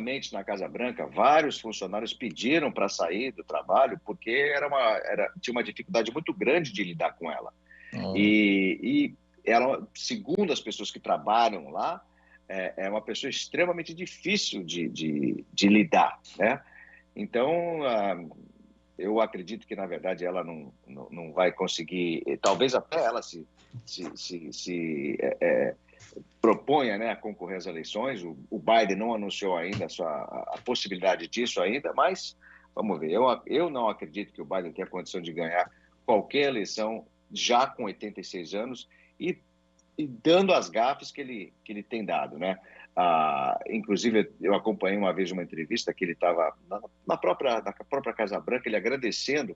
internamente na Casa Branca, vários funcionários pediram para sair do trabalho porque tinha uma dificuldade muito grande de lidar com ela. E ela, segundo as pessoas que trabalham lá, é uma pessoa extremamente difícil de lidar, né? Então, eu acredito que, na verdade, ela não vai conseguir, talvez até ela se proponha, né, a concorrer às eleições. O Biden não anunciou ainda a possibilidade disso ainda, mas vamos ver. Eu não acredito que o Biden tenha condição de ganhar qualquer eleição já com 86 anos e dando as gafes que ele tem dado, né? Inclusive, eu acompanhei uma vez uma entrevista que ele estava na própria Casa Branca, ele agradecendo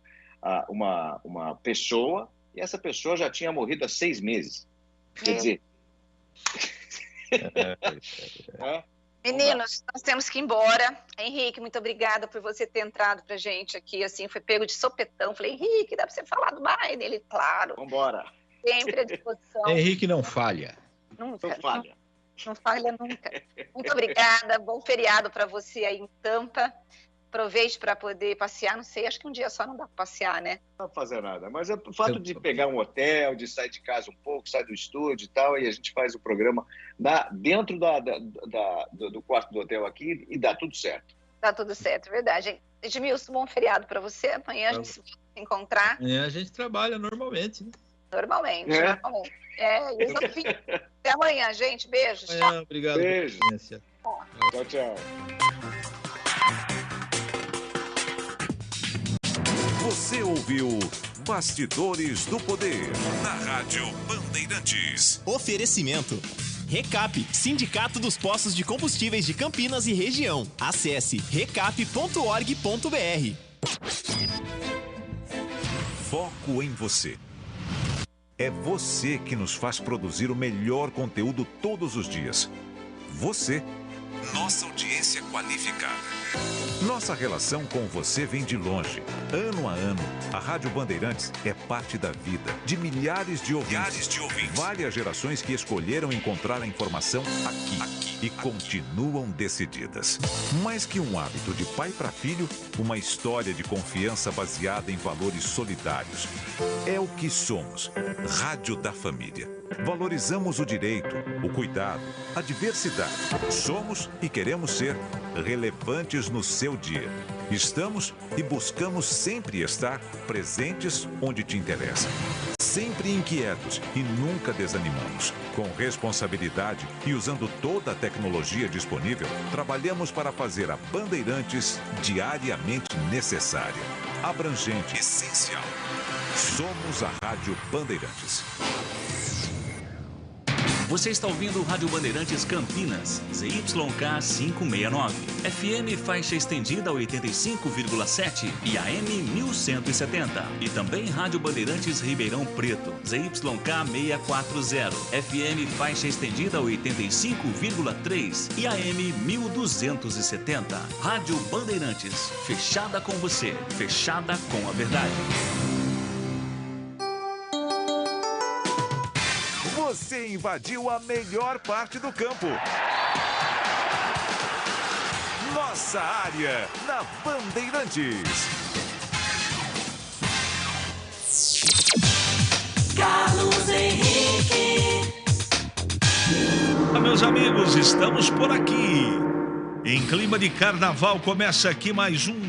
uma pessoa, e essa pessoa já tinha morrido há 6 meses. Quer dizer... Meninos, nós temos que ir embora. Henrique, muito obrigada por você ter entrado pra gente aqui, assim, foi pego de sopetão. Falei, Henrique, dá pra você falar do Biden? Ele, claro. Vamos embora. Sempre à disposição. Henrique não falha. Nunca. Não falha. Não falha nunca. Muito obrigada. Bom feriado para você aí em Tampa. Aproveite para poder passear. Não sei, acho que um dia só não dá para passear, né? Não dá pra fazer nada. Mas é o fato de pegar um hotel, de sair de casa um pouco, sair do estúdio e tal, e a gente faz o programa dentro do quarto do hotel aqui e dá tudo certo. Dá tudo certo, verdade. Edmilson, bom feriado para você. Amanhã a gente se encontrar. Amanhã a gente trabalha normalmente, né? Normalmente. Até amanhã, gente. Beijos. Tchau. Obrigado. Beijo. Tchau, tchau. Você ouviu Bastidores do Poder na Rádio Bandeirantes. Oferecimento. Recap, Sindicato dos Postos de Combustíveis de Campinas e Região. Acesse recap.org.br. Foco em você. É você que nos faz produzir o melhor conteúdo todos os dias. Você, nossa audiência qualificada. Nossa relação com você vem de longe. Ano a ano, a Rádio Bandeirantes é parte da vida de milhares de ouvintes. Várias gerações que escolheram encontrar a informação aqui e continuam decididas. Mais que um hábito de pai para filho, uma história de confiança baseada em valores solidários. É o que somos. Rádio da Família. Valorizamos o direito, o cuidado, a diversidade. Somos e queremos ser relevantes no seu dia. Estamos e buscamos sempre estar presentes onde te interessa. Sempre inquietos e nunca desanimamos. Com responsabilidade e usando toda a tecnologia disponível, trabalhamos para fazer a Bandeirantes diariamente necessária, abrangente, essencial. Somos a Rádio Bandeirantes. Você está ouvindo Rádio Bandeirantes Campinas, ZYK 569, FM faixa estendida 85,7 e AM 1170. E também Rádio Bandeirantes Ribeirão Preto, ZYK 640, FM faixa estendida 85,3 e AM 1270. Rádio Bandeirantes, fechada com você, fechada com a verdade. Você invadiu a melhor parte do campo. Nossa área na Bandeirantes. Carlos Henrique. Olá, meus amigos, estamos por aqui. Em clima de carnaval, começa aqui mais um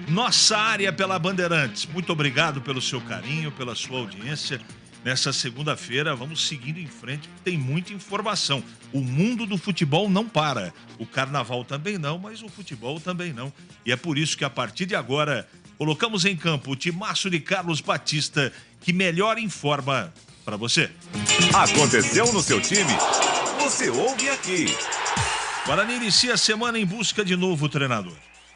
Nossa Área pela Bandeirantes. Muito obrigado pelo seu carinho, pela sua audiência. Nessa segunda-feira, vamos seguindo em frente, porque tem muita informação. O mundo do futebol não para. O carnaval também não, mas o futebol também não. E é por isso que, a partir de agora, colocamos em campo o timaço de Carlos Batista, que melhor informa para você. Aconteceu no seu time? Você ouve aqui. Guarani inicia a semana em busca de novo treinador.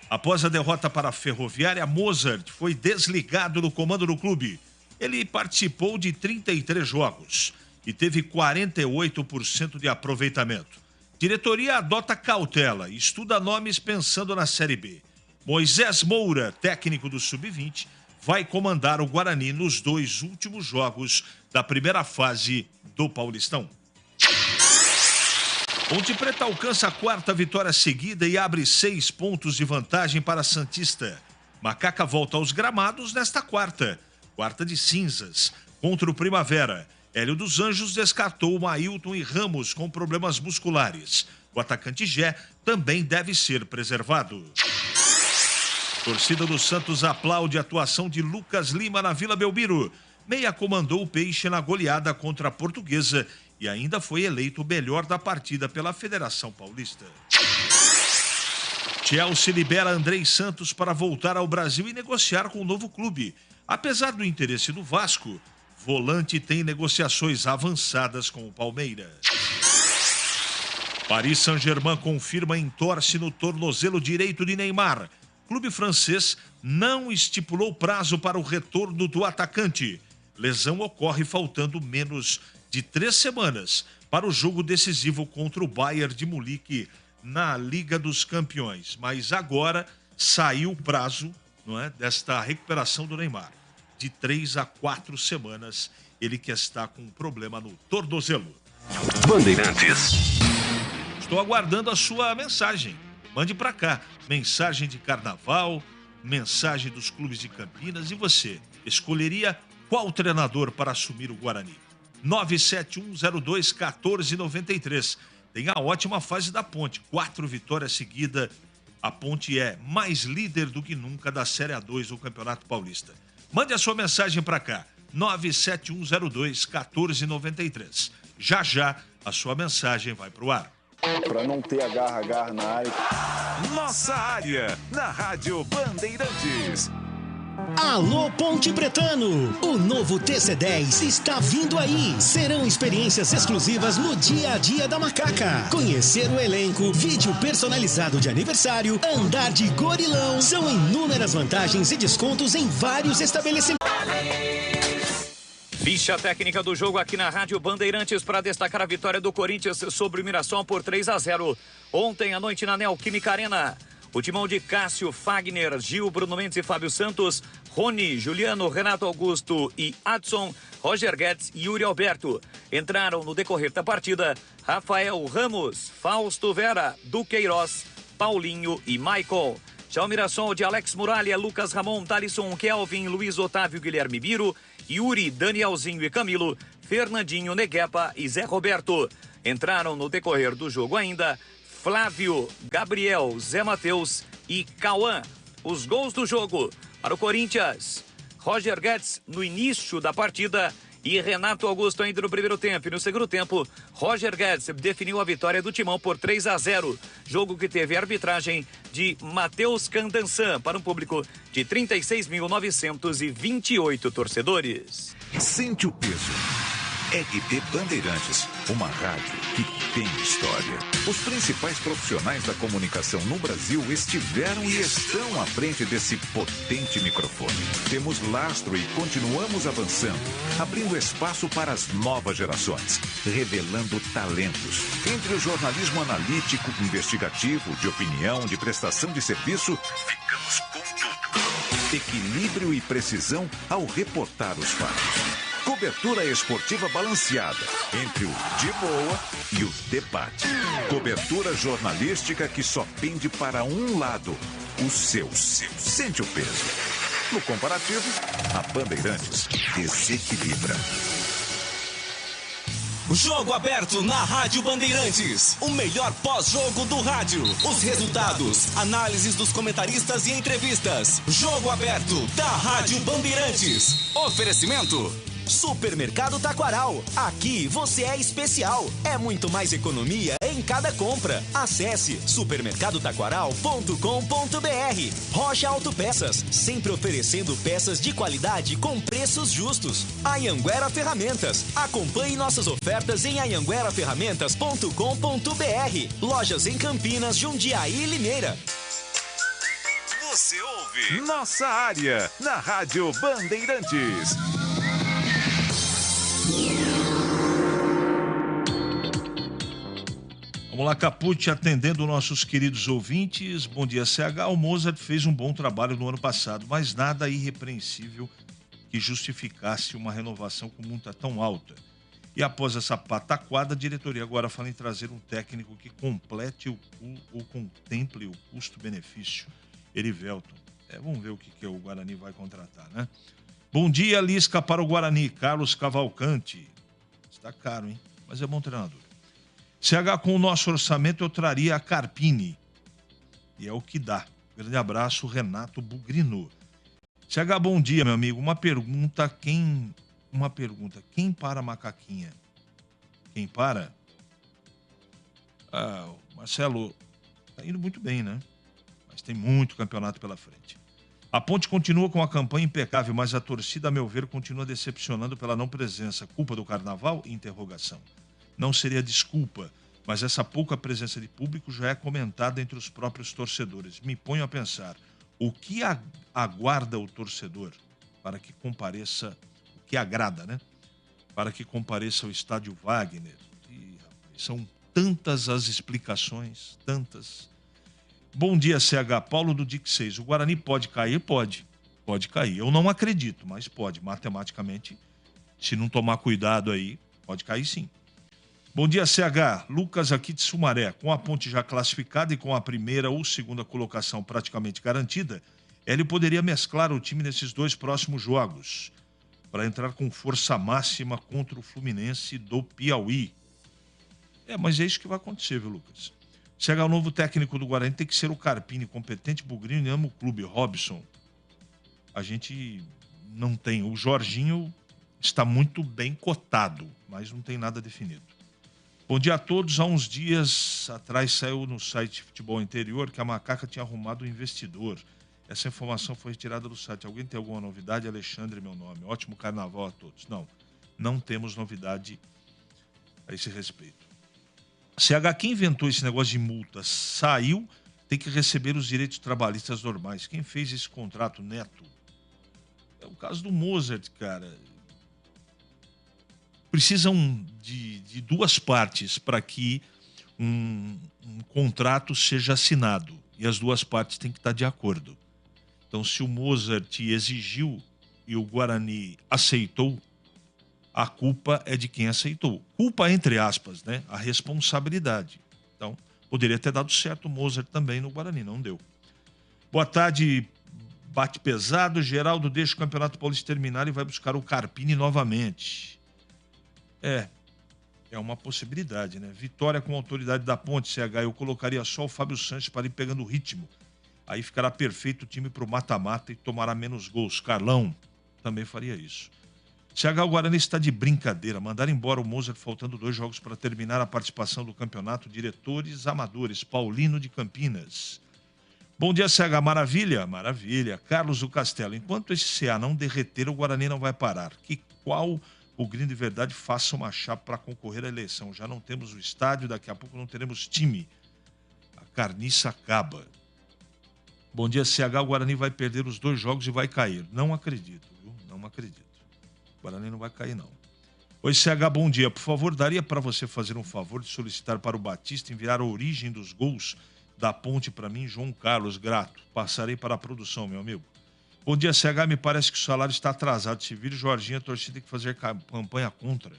Após a derrota para a Ferroviária, Mozart foi desligado do comando do clube. Ele participou de 33 jogos e teve 48% de aproveitamento. Diretoria adota cautela e estuda nomes pensando na Série B. Moisés Moura, técnico do Sub-20, vai comandar o Guarani nos 2 últimos jogos da primeira fase do Paulistão. Ponte Preta alcança a 4ª vitória seguida e abre 6 pontos de vantagem para a Santista. Macaca volta aos gramados nesta quarta de cinzas, contra o Primavera. Hélio dos Anjos descartou Mailton e Ramos com problemas musculares. O atacante Gé também deve ser preservado. Torcida do Santos aplaude a atuação de Lucas Lima na Vila Belmiro. Meia comandou o Peixe na goleada contra a Portuguesa e ainda foi eleito o melhor da partida pela Federação Paulista. Chelsea libera Andrei Santos para voltar ao Brasil e negociar com o novo clube. Apesar do interesse do Vasco, volante tem negociações avançadas com o Palmeiras. Paris Saint-Germain confirma entorse no tornozelo direito de Neymar. Clube francês não estipulou prazo para o retorno do atacante. Lesão ocorre faltando menos de 3 semanas para o jogo decisivo contra o Bayern de Munique na Liga dos Campeões. Mas agora saiu o prazo, não é, desta recuperação do Neymar. De 3 a 4 semanas, ele que está com um problema no tornozelo. Bandeirantes. Estou aguardando a sua mensagem. Mande para cá. Mensagem de carnaval, mensagem dos clubes de Campinas. E você, escolheria qual treinador para assumir o Guarani? 97102-1493. Tem a ótima fase da Ponte. 4 vitórias seguidas. A Ponte é mais líder do que nunca da Série A2 do Campeonato Paulista. Mande a sua mensagem para cá. 97102-1493. Já já a sua mensagem vai pro ar. Para não ter agarra na área. Nossa área, na Rádio Bandeirantes. Alô Ponte Pretano, o novo TC10 está vindo aí. Serão experiências exclusivas no dia a dia da Macaca. Conhecer o elenco, vídeo personalizado de aniversário, andar de gorilão. São inúmeras vantagens e descontos em vários estabelecimentos. Ficha técnica do jogo aqui na Rádio Bandeirantes para destacar a vitória do Corinthians sobre o Mirassol por 3-0. Ontem à noite na Neoquímica Arena. O timão de Cássio, Fagner, Gil, Bruno Mendes e Fábio Santos, Rony, Juliano, Renato Augusto e Adson, Roger Guedes e Yuri Alberto. Entraram no decorrer da partida Rafael Ramos, Fausto Vera, Duqueiroz, Paulinho e Michael. Já o Mirassol de Alex Muralha, Lucas Ramon, Thalisson, Kelvin, Luiz Otávio, Guilherme Biro, Yuri, Danielzinho e Camilo, Fernandinho, Neguepa e Zé Roberto. Entraram no decorrer do jogo ainda Flávio, Gabriel, Zé Matheus e Cauã. Os gols do jogo para o Corinthians: Roger Guedes no início da partida e Renato Augusto ainda no primeiro tempo. E no segundo tempo, Roger Guedes definiu a vitória do timão por 3-0. Jogo que teve arbitragem de Matheus Candançan para um público de 36.928 torcedores. Sente o peso. RB Bandeirantes, uma rádio que tem história. Os principais profissionais da comunicação no Brasil estiveram e estão à frente desse potente microfone. Temos lastro e continuamos avançando, abrindo espaço para as novas gerações, revelando talentos. Entre o jornalismo analítico, investigativo, de opinião, de prestação de serviço, ficamos com tudo. Equilíbrio e precisão ao reportar os fatos. Cobertura esportiva balanceada entre o de boa e o debate. Cobertura jornalística que só pende para um lado, o seu. Sente o peso. No comparativo, a Bandeirantes desequilibra. Jogo aberto na Rádio Bandeirantes. O melhor pós-jogo do rádio. Os resultados, análises dos comentaristas e entrevistas. Jogo aberto da Rádio Bandeirantes. Oferecimento: Supermercado Taquaral. Aqui você é especial. É muito mais economia em cada compra. Acesse supermercadotaquaral.com.br. Rocha Autopeças, sempre oferecendo peças de qualidade com preços justos. Anhanguera Ferramentas. Acompanhe nossas ofertas em anhangueraferramentas.com.br. Lojas em Campinas, Jundiaí e Limeira. Você ouve Nossa Área, na Rádio Bandeirantes. Vamos lá, Capucci, atendendo nossos queridos ouvintes. Bom dia, CH. O Mozart fez um bom trabalho no ano passado, mas nada irrepreensível que justificasse uma renovação com multa tão alta. E após essa pataquada, a diretoria agora fala em trazer um técnico que complete ou contemple o custo-benefício. Erivelton. Vamos ver o que o Guarani vai contratar, né? Bom dia, Lisca para o Guarani. Carlos Cavalcante. Está caro, hein? Mas é bom treinador. CH, com o nosso orçamento, eu traria a Carpini. E é o que dá. Grande abraço, Renato Bugrino. CH, bom dia, meu amigo. Uma pergunta. Quem para a Macaquinha? Quem para? O Marcelo tá indo muito bem, né? Mas tem muito campeonato pela frente. A Ponte continua com a campanha impecável, mas a torcida, a meu ver, continua decepcionando pela não presença. Culpa do Carnaval? Interrogação. Não seria desculpa, mas essa pouca presença de público já é comentada entre os próprios torcedores. Me ponho a pensar, o que aguarda o torcedor para que compareça, o que agrada, né? Para que compareça ao estádio Wagner. São tantas as explicações, tantas. Bom dia, CH. Paulo do DIC 6. O Guarani pode cair? Pode. Pode cair. Eu não acredito, mas pode. Matematicamente, se não tomar cuidado aí, pode cair sim. Bom dia, CH. Lucas aqui de Sumaré. Com a Ponte já classificada e com a primeira ou segunda colocação praticamente garantida, ele poderia mesclar o time nesses 2 próximos jogos para entrar com força máxima contra o Fluminense do Piauí. Mas é isso que vai acontecer, viu, Lucas? CH, o novo técnico do Guarani tem que ser o Carpini, competente, bugrino e ama o clube. Robson. A gente não tem. O Jorginho está muito bem cotado, mas não tem nada definido. Bom dia a todos. Há uns dias atrás saiu no site Futebol Interior que a Macaca tinha arrumado um investidor. Essa informação foi retirada do site. Alguém tem alguma novidade? Alexandre, meu nome. Ótimo carnaval a todos. Não temos novidade a esse respeito. CH, quem inventou esse negócio de multa saiu, tem que receber os direitos trabalhistas normais. Quem fez esse contrato, Neto? É o caso do Mozart, cara. Precisam de 2 partes para que um contrato seja assinado. E as 2 partes têm que estar de acordo. Então, se o Mozart exigiu e o Guarani aceitou, a culpa é de quem aceitou. Culpa entre aspas, né? A responsabilidade. Então, poderia ter dado certo o Mozart também no Guarani, não deu. Boa tarde, bate pesado. Geraldo deixa o Campeonato Paulista terminar e vai buscar o Carpini novamente. É uma possibilidade, né? Vitória com a autoridade da Ponte, CH. Eu colocaria só o Fábio Sanches para ir pegando o ritmo. Aí ficará perfeito o time para o mata-mata e tomará menos gols. Carlão também faria isso. CH, o Guarani está de brincadeira. Mandar embora o Mozart faltando 2 jogos para terminar a participação do campeonato. Diretores amadores. Paulino de Campinas. Bom dia, CH. Maravilha? Maravilha. Carlos do Castelo. Enquanto esse CA não derreter, o Guarani não vai parar. Qual o Grêmio de verdade faça uma chapa para concorrer à eleição? Já não temos o estádio, daqui a pouco não teremos time. A carniça acaba. Bom dia, CH. O Guarani vai perder os 2 jogos e vai cair. Não acredito, viu? Não acredito. O Guarani não vai cair, não. Oi, CH, bom dia. Por favor, daria para você fazer um favor de solicitar para o Batista enviar a origem dos gols da Ponte para mim, João Carlos, grato. Passarei para a produção, meu amigo. Bom dia, CH. Me parece que o salário está atrasado. Se vir Jorginho, a torcida tem que fazer campanha contra.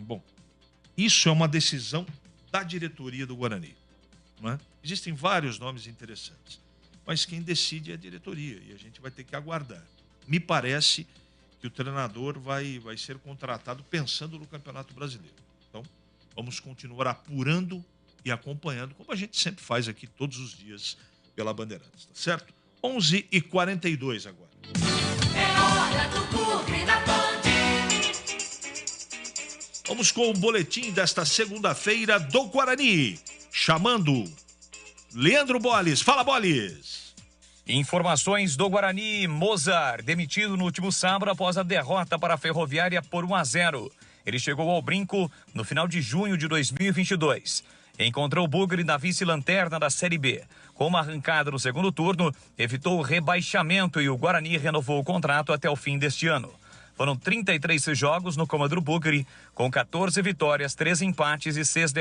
Bom, isso é uma decisão da diretoria do Guarani. Não é? Existem vários nomes interessantes, mas quem decide é a diretoria e a gente vai ter que aguardar. Me parece que o treinador vai ser contratado pensando no Campeonato Brasileiro. Então, vamos continuar apurando e acompanhando, como a gente sempre faz aqui todos os dias pela Bandeirantes, tá certo? 11h42 agora. É hora do Clube da Band. Vamos com o boletim desta segunda-feira do Guarani. Chamando Leandro Boles. Fala, Boles! Informações do Guarani. Mozart, demitido no último sábado após a derrota para a Ferroviária por 1-0. Ele chegou ao brinco no final de junho de 2022. Encontrou o Bugre na vice-lanterna da Série B. Com uma arrancada no segundo turno, evitou o rebaixamento e o Guarani renovou o contrato até o fim deste ano. Foram 33 jogos no comando do Bugre, com 14 vitórias, 3 empates e 6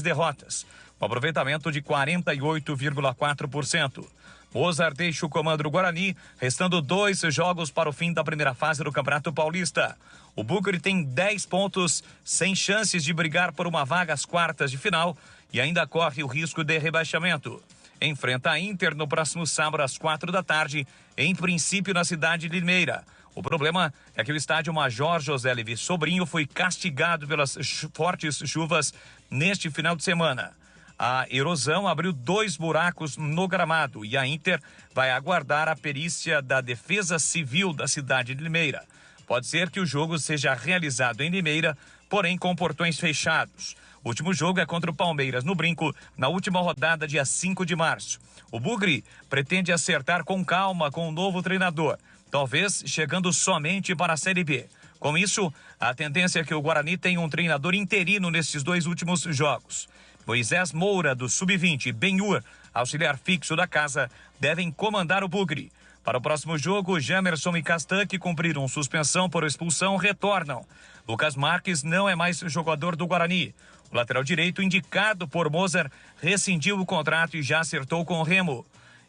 derrotas. Um aproveitamento de 48,4%. Mozart deixa o comando do Guarani, restando 2 jogos para o fim da primeira fase do Campeonato Paulista. O Bugre tem 10 pontos, sem chances de brigar por uma vaga às quartas de final e ainda corre o risco de rebaixamento. Enfrenta a Inter no próximo sábado às 4 da tarde, em princípio na cidade de Limeira. O problema é que o estádio Major José Levi Sobrinho foi castigado pelas fortes chuvas neste final de semana. A erosão abriu 2 buracos no gramado e a Inter vai aguardar a perícia da Defesa Civil da cidade de Limeira. Pode ser que o jogo seja realizado em Limeira, porém com portões fechados. O último jogo é contra o Palmeiras no Brinco, na última rodada, dia 5 de março. O Bugre pretende acertar com calma com o novo treinador, talvez chegando somente para a Série B. Com isso, a tendência é que o Guarani tenha um treinador interino nesses 2 últimos jogos. Moisés Moura, do Sub-20, e Benhur, auxiliar fixo da casa, devem comandar o Bugre. Para o próximo jogo, Jamerson e Castan, que cumpriram suspensão por expulsão, retornam. Lucas Marques não é mais jogador do Guarani. O lateral direito, indicado por Mozart, rescindiu o contrato e já acertou com o Remo.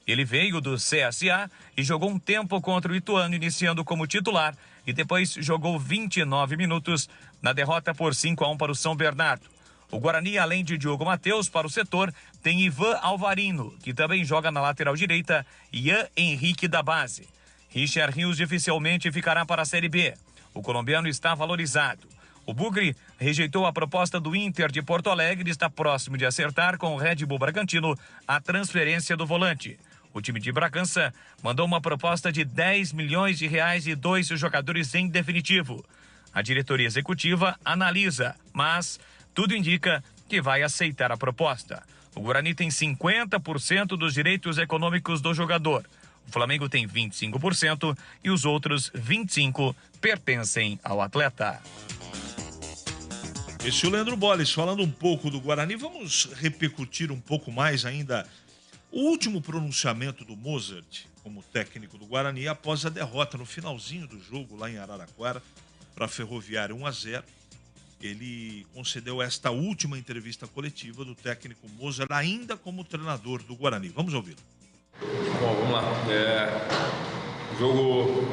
Ele veio do CSA e jogou um tempo contra o Ituano, iniciando como titular, e depois jogou 29 minutos na derrota por 5-1 para o São Bernardo. O Guarani, além de Diogo Matheus, para o setor, tem Ivan Alvarino, que também joga na lateral direita, e Ian Henrique da base. Richard Rios dificilmente ficará para a Série B. O colombiano está valorizado. O Bugre rejeitou a proposta do Inter de Porto Alegre e está próximo de acertar com o Red Bull Bragantino a transferência do volante. O time de Bragança mandou uma proposta de 10 milhões de reais e 2 jogadores em definitivo. A diretoria executiva analisa, mas tudo indica que vai aceitar a proposta. O Guarani tem 50% dos direitos econômicos do jogador. O Flamengo tem 25% e os outros 25% pertencem ao atleta. Esse é o Leandro Bolles falando um pouco do Guarani. Vamos repercutir um pouco mais ainda o último pronunciamento do Mozart como técnico do Guarani após a derrota no finalzinho do jogo lá em Araraquara para a Ferroviária 1-0. Ele concedeu esta última entrevista coletiva do técnico Mozart, ainda como treinador do Guarani. Vamos ouvi-lo. Bom, vamos lá. Jogo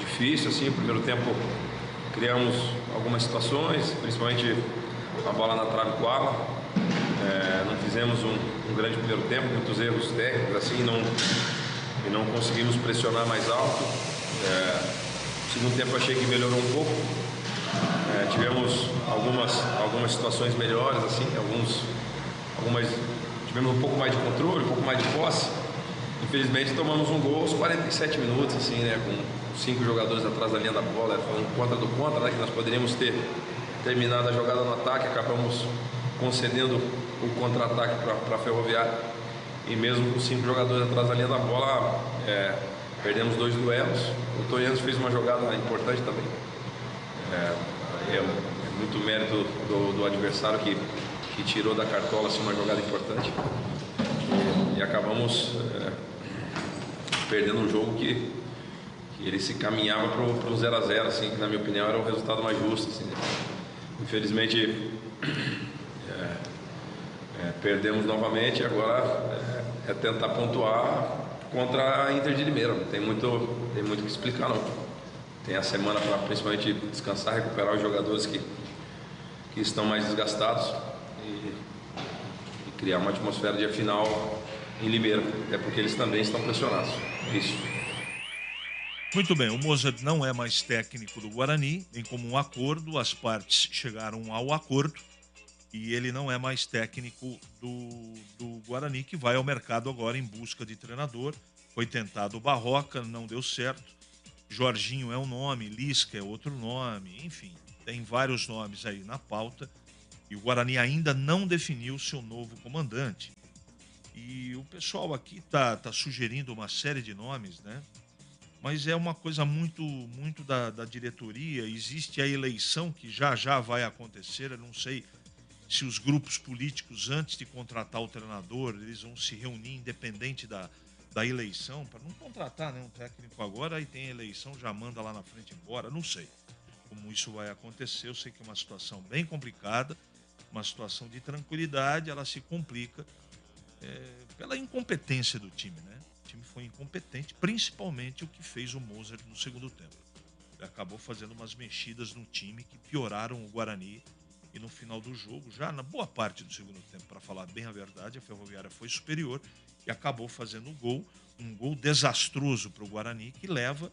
difícil, assim. Primeiro tempo criamos algumas situações, principalmente a bola na trave com o Ala. Não fizemos um grande primeiro tempo, muitos erros técnicos, assim, e não conseguimos pressionar mais alto. No segundo tempo achei que melhorou um pouco. Tivemos algumas situações melhores, assim, tivemos um pouco mais de controle, um pouco mais de posse. Infelizmente tomamos um gol aos 47 minutos, assim, né, com 5 jogadores atrás da linha da bola, foi um contra do contra, né, que nós poderíamos ter terminado a jogada no ataque, acabamos concedendo o contra-ataque para a Ferroviária, e mesmo com 5 jogadores atrás da linha da bola, perdemos 2 duelos. O Torianos fez uma jogada importante também. É muito mérito do adversário que tirou da cartola assim, uma jogada importante. E acabamos perdendo um jogo que ele se caminhava para o 0-0, assim, que na minha opinião era o resultado mais justo. Assim, né? Infelizmente perdemos novamente, agora é tentar pontuar contra a Inter de Limeira. Não tem muito o que explicar, não. Tem a semana para principalmente descansar, recuperar os jogadores que estão mais desgastados e criar uma atmosfera de final em Limeira. É porque eles também estão pressionados. Isso. Muito bem, o Mozart não é mais técnico do Guarani, em comum acordo, as partes chegaram ao acordo e ele não é mais técnico do Guarani, que vai ao mercado agora em busca de treinador. Foi tentado o Barroca, não deu certo. Jorginho é um nome, Lisca é outro nome, enfim, tem vários nomes aí na pauta e o Guarani ainda não definiu seu novo comandante. E o pessoal aqui tá sugerindo uma série de nomes, né? Mas é uma coisa muito da diretoria. Existe a eleição que já vai acontecer. Eu não sei se os grupos políticos, antes de contratar o treinador, eles vão se reunir independente da eleição, para não contratar, né, um técnico agora, aí tem eleição, já manda lá na frente embora. Não sei como isso vai acontecer. Eu sei que é uma situação bem complicada, uma situação de tranquilidade, ela se complica pela incompetência do time, né? O time foi incompetente, principalmente o que fez o Mozart no segundo tempo. Ele acabou fazendo umas mexidas no time que pioraram o Guarani e no final do jogo, já na boa parte do segundo tempo, para falar bem a verdade, a Ferroviária foi superior e acabou fazendo um gol desastroso para o Guarani, que leva,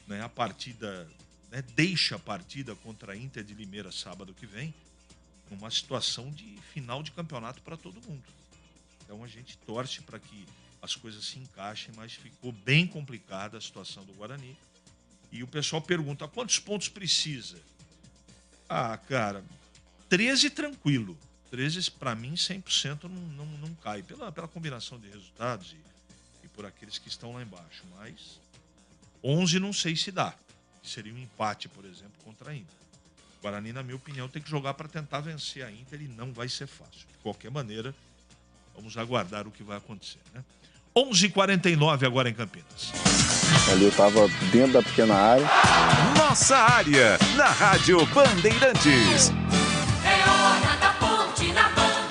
né, a partida, né, deixa a partida contra a Inter de Limeira sábado que vem numa situação de final de campeonato para todo mundo. Então a gente torce para que as coisas se encaixem, mas ficou bem complicada a situação do Guarani. E o pessoal pergunta, quantos pontos precisa? Ah, cara, 13 tranquilo. 13, para mim, 100% não cai. Pela combinação de resultados e por aqueles que estão lá embaixo. Mas 11 não sei se dá. Seria um empate, por exemplo, contra a Inter. O Guarani, na minha opinião, tem que jogar para tentar vencer a Inter e não vai ser fácil. De qualquer maneira, vamos aguardar o que vai acontecer, né? 11h49 agora em Campinas. Ali eu estava dentro da pequena área. Nossa área, na Rádio Bandeirantes. É hora da Ponte na Band.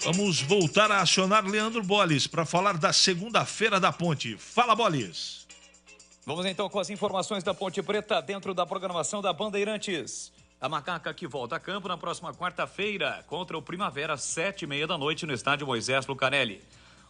Vamos voltar a acionar Leandro Bolles para falar da segunda-feira da Ponte. Fala, Bolles. Vamos então com as informações da Ponte Preta dentro da programação da Bandeirantes. A Macaca que volta a campo na próxima quarta-feira contra o Primavera, 7h30 da noite no estádio Moisés Lucarelli.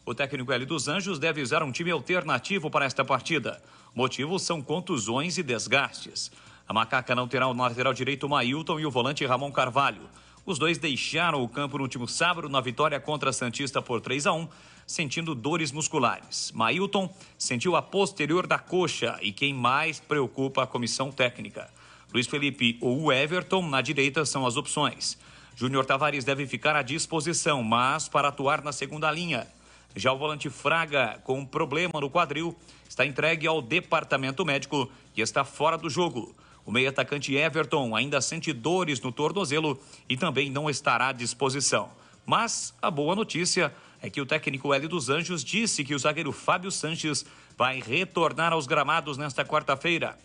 O técnico Hélio dos Anjos deve usar um time alternativo para esta partida. Motivos são contusões e desgastes. A Macaca não terá o lateral direito Mailton e o volante Ramon Carvalho. Os dois deixaram o campo no último sábado na vitória contra a Santista por 3-1, sentindo dores musculares. Mailton sentiu a posterior da coxa e quem mais preocupa a comissão técnica. Luiz Felipe ou o Everton na direita são as opções. Júnior Tavares deve ficar à disposição, mas para atuar na segunda linha. Já o volante Fraga, com um problema no quadril, está entregue ao departamento médico e está fora do jogo. O meio-atacante Everton ainda sente dores no tornozelo e também não estará à disposição. Mas a boa notícia é que o técnico Hélio dos Anjos disse que o zagueiro Fábio Sanches vai retornar aos gramados nesta quarta-feira.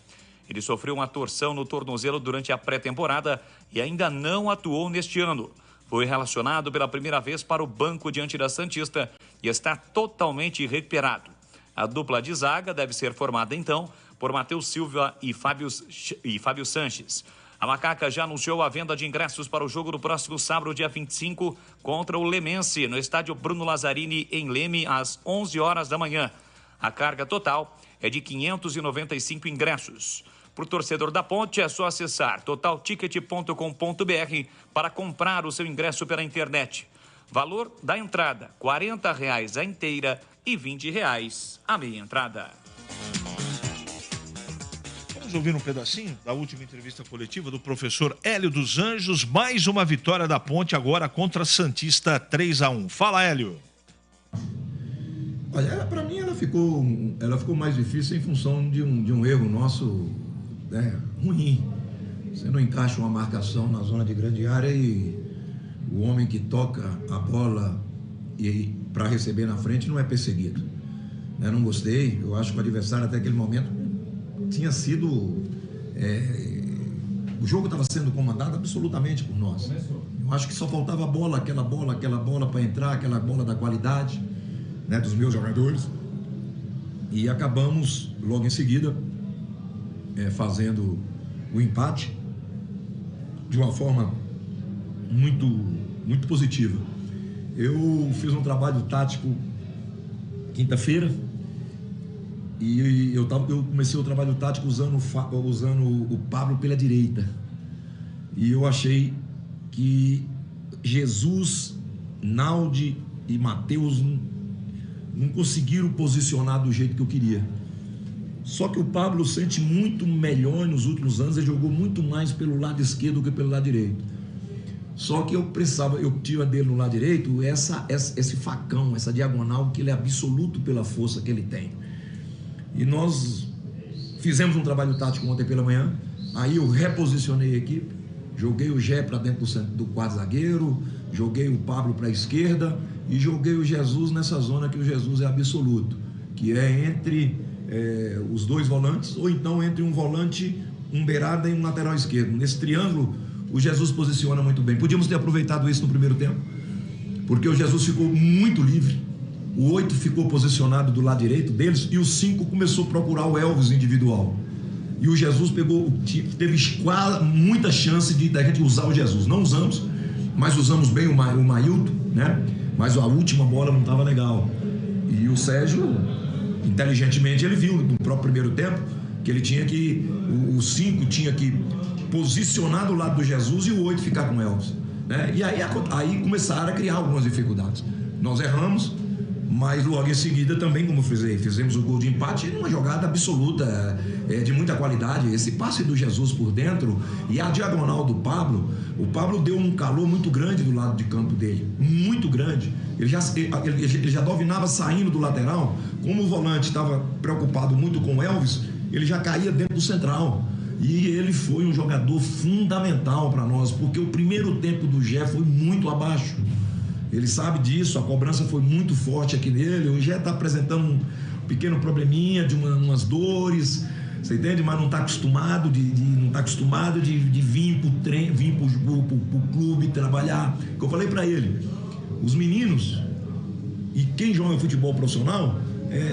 Ele sofreu uma torção no tornozelo durante a pré-temporada e ainda não atuou neste ano. Foi relacionado pela primeira vez para o banco diante da Santista e está totalmente recuperado. A dupla de zaga deve ser formada, então, por Matheus Silva e Fábio Sanches. A Macaca já anunciou a venda de ingressos para o jogo do próximo sábado, dia 25, contra o Lemense, no estádio Bruno Lazzarini, em Leme, às 11 horas da manhã. A carga total é de 595 ingressos. Para o torcedor da Ponte, é só acessar totalticket.com.br para comprar o seu ingresso pela internet. Valor da entrada, R$ 40,00 a inteira e R$ 20,00 a meia entrada. Vamos ouvir um pedacinho da última entrevista coletiva do professor Hélio dos Anjos. Mais uma vitória da Ponte agora contra a Santista, 3-1. Fala, Hélio. Olha, para mim ela ficou mais difícil em função de um erro nosso, ruim. Você não encaixa uma marcação na zona de grande área e o homem que toca a bola para receber na frente não é perseguido. Não gostei. Eu acho que o adversário até aquele momento tinha sido... o jogo estava sendo comandado absolutamente por nós. Eu acho que só faltava aquela bola para entrar, aquela bola da qualidade, dos meus jogadores. E acabamos logo em seguida fazendo o empate de uma forma muito, muito positiva. Eu fiz um trabalho tático quinta-feira e eu comecei o trabalho tático usando o Pablo pela direita. E eu achei que Jesus, Naldi e Matheus não conseguiram posicionar do jeito que eu queria. Só que o Pablo sente muito melhor nos últimos anos, ele jogou muito mais pelo lado esquerdo do que pelo lado direito. Só que eu tinha dele no lado direito esse facão, essa diagonal, que ele é absoluto pela força que ele tem. E nós fizemos um trabalho tático ontem pela manhã, aí eu reposicionei a equipe, joguei o Gé para dentro do quarto zagueiro, joguei o Pablo para a esquerda e joguei o Jesus nessa zona que o Jesus é absoluto, que é entre os dois volantes, ou então entre um volante, um beirada e um lateral esquerdo. Nesse triângulo, o Jesus posiciona muito bem. Podíamos ter aproveitado isso no primeiro tempo, porque o Jesus ficou muito livre, o 8 ficou posicionado do lado direito deles e o 5 começou a procurar o Elvis individual. E o Jesus teve muita chance da gente usar o Jesus. Não usamos, mas usamos bem o Mailton, né? Mas a última bola não estava legal. E o Sérgio, inteligentemente, ele viu no próprio primeiro tempo que ele tinha que, o 5 tinha que posicionar do lado do Jesus e o 8 ficar com o Elvis, né? E aí começaram a criar algumas dificuldades. Nós erramos, mas logo em seguida também, como fizemos o gol de empate numa jogada absoluta, de muita qualidade. Esse passe do Jesus por dentro e a diagonal do Pablo, o Pablo deu um calor muito grande do lado de campo dele, muito grande. Ele já dominava saindo do lateral. Como o volante estava preocupado muito com o Elvis, ele já caía dentro do central. E ele foi um jogador fundamental para nós, porque o primeiro tempo do Gé foi muito abaixo. Ele sabe disso, a cobrança foi muito forte aqui nele. O Gé está apresentando um pequeno probleminha de umas dores, você entende? Mas não está acostumado de vir para o clube trabalhar. Que eu falei para ele, os meninos e quem joga futebol profissional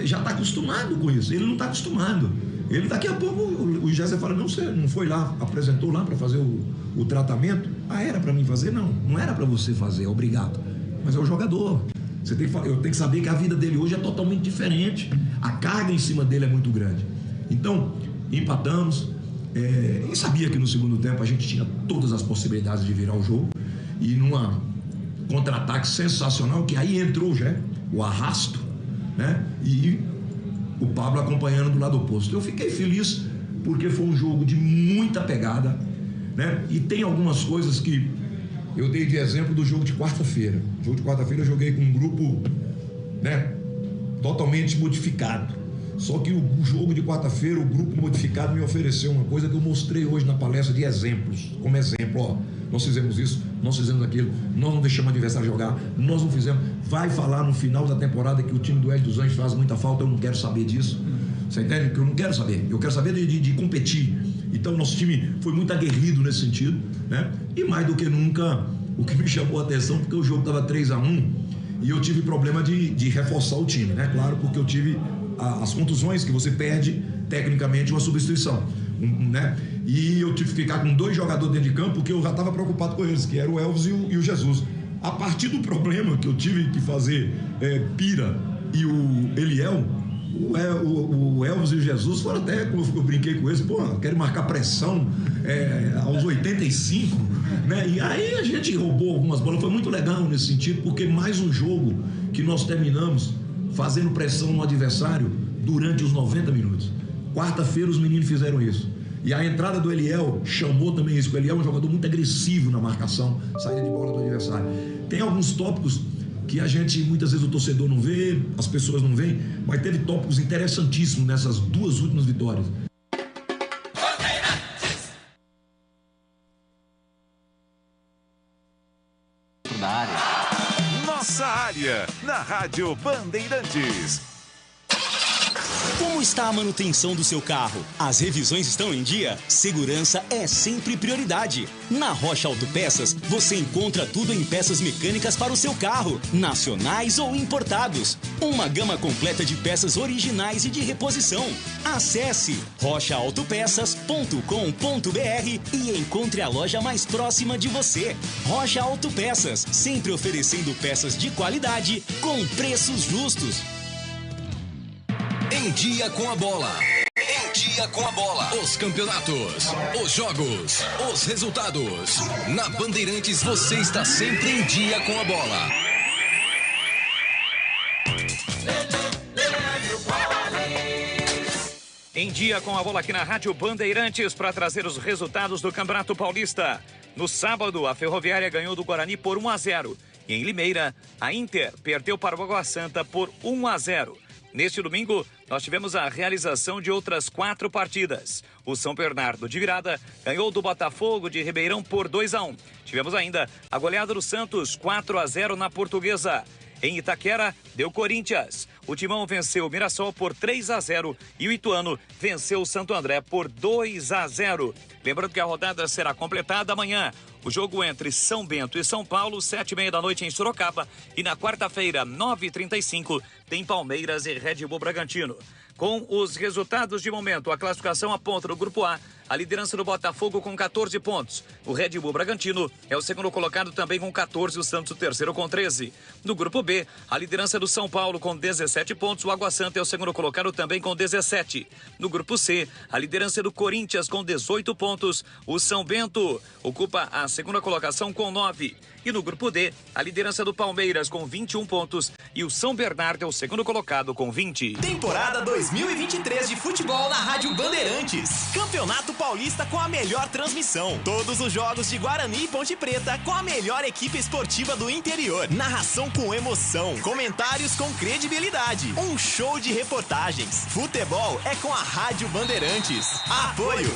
já está acostumado com isso. Ele não está acostumado. Ele daqui a pouco, o Gé fala, não, você não foi lá, apresentou lá para fazer o tratamento? Era para mim fazer? Não era para você fazer, obrigado. Mas é o jogador. Eu tenho que saber que a vida dele hoje é totalmente diferente. A carga em cima dele é muito grande. Então, empatamos. E sabia que no segundo tempo a gente tinha todas as possibilidades de virar o jogo. E numa contra-ataque sensacional, que aí entrou o arrasto, né? E o Pablo acompanhando do lado oposto. Eu fiquei feliz porque foi um jogo de muita pegada, né? E tem algumas coisas que eu dei de exemplo do jogo de quarta-feira. No jogo de quarta-feira eu joguei com um grupo, né, totalmente modificado. Só que o jogo de quarta-feira, o grupo modificado me ofereceu uma coisa que eu mostrei hoje na palestra de exemplos. Como exemplo, nós fizemos isso, nós fizemos aquilo, nós não deixamos o adversário jogar, nós não fizemos. Vai falar no final da temporada que o time do Hélio dos Anjos faz muita falta, eu não quero saber disso. Você entende? Que eu não quero saber. Eu quero saber de competir. Então, nosso time foi muito aguerrido nesse sentido, né? E mais do que nunca, o que me chamou a atenção, porque o jogo estava 3-1 e eu tive problema de reforçar o time, né? Claro, porque eu tive as contusões que você perde, tecnicamente, uma substituição, né? E eu tive que ficar com 2 jogadores dentro de campo, porque eu já estava preocupado com eles, que era o Elvis e o Jesus. A partir do problema que eu tive que fazer Pira e o Eliel, o Elvis e o Jesus foram até, como eu brinquei com eles, querem marcar pressão aos 85, né? E aí a gente roubou algumas bolas, foi muito legal nesse sentido, porque mais um jogo que nós terminamos fazendo pressão no adversário durante os 90 minutos. Quarta-feira os meninos fizeram isso. E a entrada do Eliel chamou também isso, porque o Eliel é um jogador muito agressivo na marcação, saída de bola do adversário. Tem alguns tópicos que a gente, muitas vezes o torcedor não vê, as pessoas não veem, mas teve tópicos interessantíssimos nessas 2 últimas vitórias. Nossa área, na Rádio Bandeirantes. Como está a manutenção do seu carro? As revisões estão em dia? Segurança é sempre prioridade. Na Rocha Autopeças, você encontra tudo em peças mecânicas para o seu carro, nacionais ou importados. Uma gama completa de peças originais e de reposição. Acesse rochaautopeças.com.br e encontre a loja mais próxima de você. Rocha Autopeças, sempre oferecendo peças de qualidade com preços justos. Em dia com a bola. Em dia com a bola. Os campeonatos, os jogos, os resultados. Na Bandeirantes você está sempre em dia com a bola. Em dia com a bola aqui na Rádio Bandeirantes para trazer os resultados do Campeonato Paulista. No sábado, a Ferroviária ganhou do Guarani por 1-0. E em Limeira, a Inter perdeu para o Água Santa por 1-0. Neste domingo, nós tivemos a realização de outras 4 partidas. O São Bernardo de virada ganhou do Botafogo de Ribeirão por 2-1. Tivemos ainda a goleada do Santos 4-0 na Portuguesa. Em Itaquera, deu Corinthians. O Timão venceu o Mirassol por 3-0 e o Ituano venceu o Santo André por 2-0. Lembrando que a rodada será completada amanhã. o jogo entre São Bento e São Paulo, 7h30 da noite em Sorocaba. E na quarta-feira, 9h35, tem Palmeiras e Red Bull Bragantino. Com os resultados de momento, a classificação aponta no Grupo A a liderança do Botafogo com 14 pontos. O Red Bull Bragantino é o segundo colocado também com 14, o Santos o terceiro com 13. No Grupo B, a liderança do São Paulo com 17 pontos, o Água Santa é o segundo colocado também com 17. No Grupo C, a liderança do Corinthians com 18 pontos, o São Bento ocupa a segunda colocação com 9. E no Grupo D, a liderança do Palmeiras com 21 pontos e o São Bernardo é o segundo colocado com 20. Temporada 2023 de futebol na Rádio Bandeirantes. Campeonato Paulista com a melhor transmissão. Todos os jogos de Guarani e Ponte Preta com a melhor equipe esportiva do interior. Narração com emoção. Comentários com credibilidade. Um show de reportagens. Futebol é com a Rádio Bandeirantes. Apoio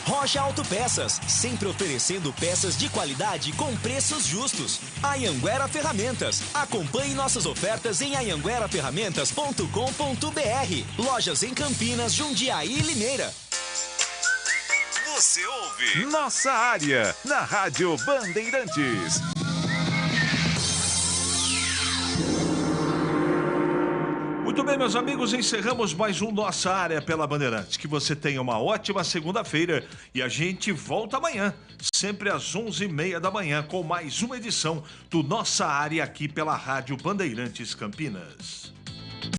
Rocha Autopeças, sempre oferecendo peças de qualidade com preços justos. Anhanguera Ferramentas. Acompanhe nossas ofertas em anhangueraferramentas.com.br. Lojas em Campinas, Jundiaí e Limeira. Você ouve Nossa Área, na Rádio Bandeirantes. Muito bem, meus amigos, encerramos mais um Nossa Área pela Bandeirantes. Que você tenha uma ótima segunda-feira e a gente volta amanhã, sempre às 11h30 da manhã, com mais uma edição do Nossa Área aqui pela Rádio Bandeirantes Campinas.